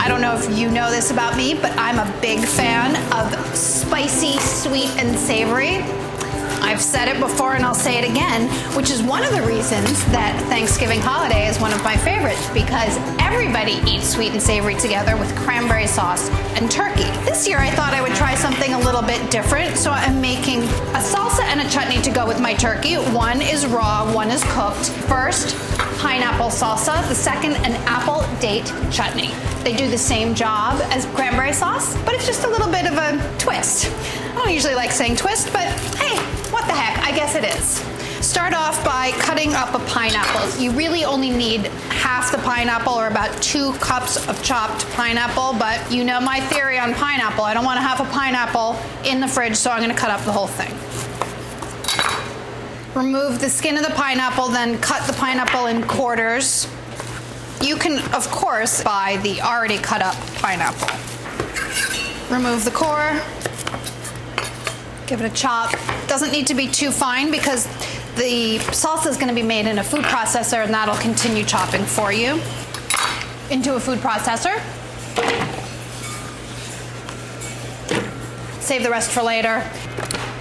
I don't know if you know this about me, but I'm a big fan of spicy, sweet, and savory. I've said it before and I'll say it again, which is one of the reasons that Thanksgiving holiday is one of my favorites, because everybody eats sweet and savory together with cranberry sauce and turkey. This year I thought I would try something a little bit different, so I'm making a salsa and a chutney to go with my turkey. One is raw, one is cooked. First, pineapple salsa. The second, an apple date chutney. They do the same job as cranberry sauce, but it's just a little bit of a twist. I don't usually like saying twist, but hey, what the heck, I guess it is. Start off by cutting up a pineapple. You really only need half the pineapple, or about 2 cups of chopped pineapple, but you know my theory on pineapple. I don't want to have a pineapple in the fridge, so I'm going to cut up the whole thing. Remove the skin of the pineapple, then cut the pineapple in quarters. You can, of course, buy the already cut up pineapple. Remove the core. Give it a chop. Doesn't need to be too fine because the salsa is going to be made in a food processor, and that'll continue chopping for you. Into a food processor. Save the rest for later.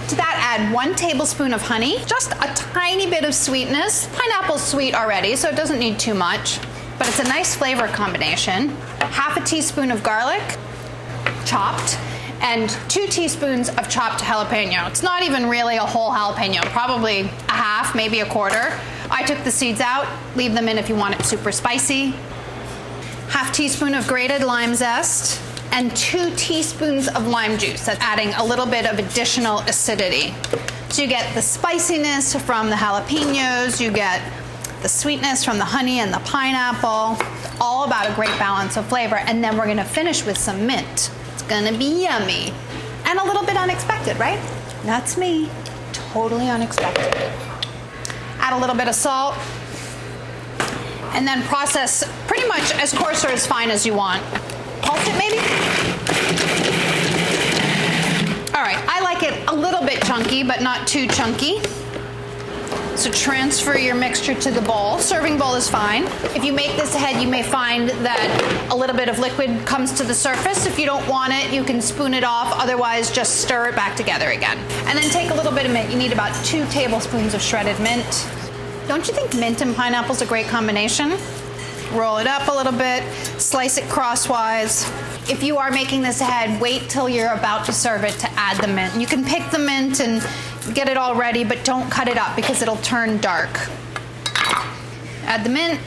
To that, add 1 tablespoon of honey, just a tiny bit of sweetness. Pineapple's sweet already, so it doesn't need too much, but it's a nice flavor combination. Half a teaspoon of garlic, chopped, and 2 teaspoons of chopped jalapeno. It's not even really a whole jalapeno, probably a half, maybe a quarter. I took the seeds out, leave them in if you want it super spicy. Half teaspoon of grated lime zest, and 2 teaspoons of lime juice. That's adding a little bit of additional acidity. So you get the spiciness from the jalapenos, you get the sweetness from the honey and the pineapple. It's all about a great balance of flavor. And then we're gonna finish with some mint. It's gonna be yummy. And a little bit unexpected, right? That's me, totally unexpected. Add a little bit of salt, and then process pretty much as coarse or as fine as you want. Pulse it maybe? All right, I like it a little bit chunky, but not too chunky. So transfer your mixture to the bowl. Serving bowl is fine. If you make this ahead, you may find that a little bit of liquid comes to the surface. If you don't want it, you can spoon it off. Otherwise, just stir it back together again. And then take a little bit of mint. You need about 2 tablespoons of shredded mint. Don't you think mint and pineapple is a great combination? Roll it up a little bit, slice it crosswise. If you are making this ahead, wait till you're about to serve it to add the mint. You can pick the mint and get it all ready, but don't cut it up because it'll turn dark. Add the mint,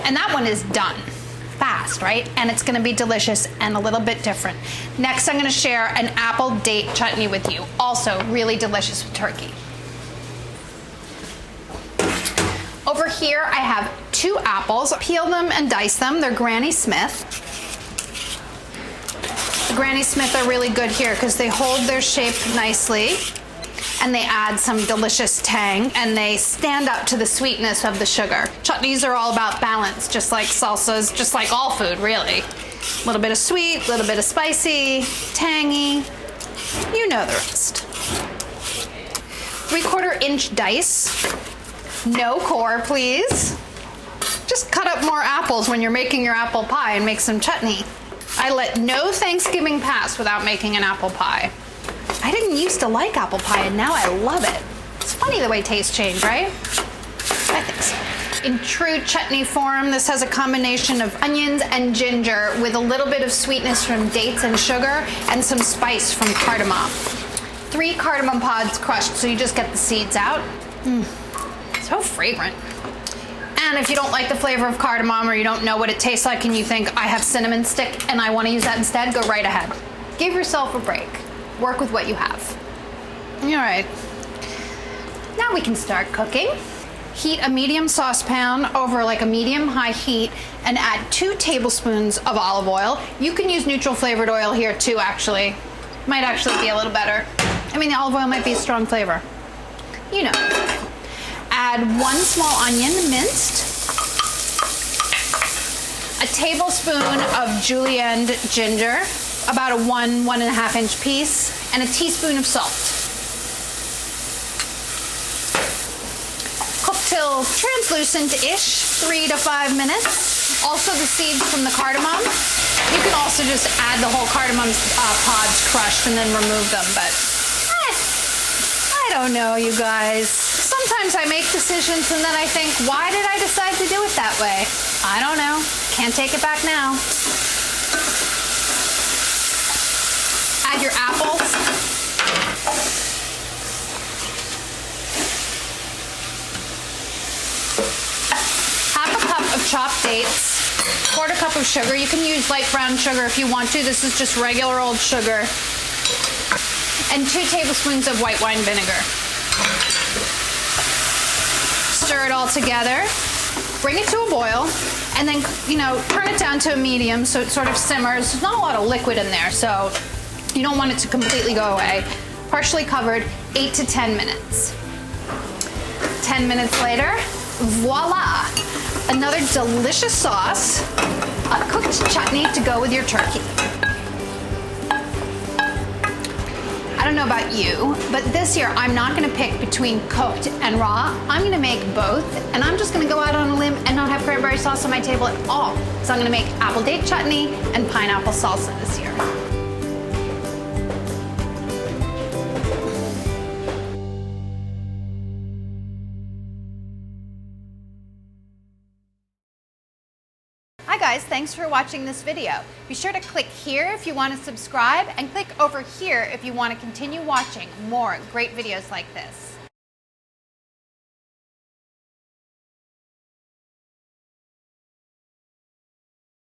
and that one is done. Fast, right? And it's gonna be delicious and a little bit different. Next, I'm gonna share an apple date chutney with you. Also really delicious with turkey. Over here, I have 2 apples. Peel them and dice them. They're Granny Smith. The Granny Smith are really good here because they hold their shape nicely, and they add some delicious tang, and they stand up to the sweetness of the sugar. Chutneys are all about balance, just like salsas, just like all food, really. A little bit of sweet, a little bit of spicy, tangy. You know the rest. 3/4 inch dice. No core, please. Just cut up more apples when you're making your apple pie and make some chutney. I let no Thanksgiving pass without making an apple pie. I didn't used to like apple pie, and now I love it. It's funny the way tastes change, right? I think so. In true chutney form, this has a combination of onions and ginger with a little bit of sweetness from dates and sugar and some spice from cardamom. 3 cardamom pods crushed, so you just get the seeds out. So fragrant. And if you don't like the flavor of cardamom, or you don't know what it tastes like and you think I have cinnamon stick and I want to use that instead, go right ahead. Give yourself a break. Work with what you have. All right. Now we can start cooking. Heat a medium saucepan over like a medium-high heat and add 2 tablespoons of olive oil. You can use neutral flavored oil here too, actually. Might actually be a little better. I mean, the olive oil might be a strong flavor. You know. Add 1 small onion, minced, a tablespoon of julienne ginger, about a 1.5 inch piece, and a teaspoon of salt. Cook till translucent-ish, 3 to 5 minutes. Also the seeds from the cardamom. to just add the whole cardamom pods crushed and then remove them, but I don't know, you guys. Sometimes I make decisions and then I think, why did I decide to do it that way? I don't know. Can't take it back now. Add your apples. Half a cup of chopped dates. Quarter cup of sugar. You can use light brown sugar if you want to. This is just regular old sugar. And 2 tablespoons of white wine vinegar. Stir it all together. Bring it to a boil. And then, turn it down to a medium so it sort of simmers. There's not a lot of liquid in there, so you don't want it to completely go away. Partially covered, 8 to 10 minutes. 10 minutes later, voila! Another delicious sauce, a cooked chutney to go with your turkey. I don't know about you, but this year I'm not gonna pick between cooked and raw. I'm gonna make both, and I'm just gonna go out on a limb and not have cranberry sauce on my table at all. So I'm gonna make apple date chutney and pineapple salsa this year. Hi guys, thanks for watching this video. Be sure to click here if you want to subscribe and click over here if you want to continue watching more great videos like this.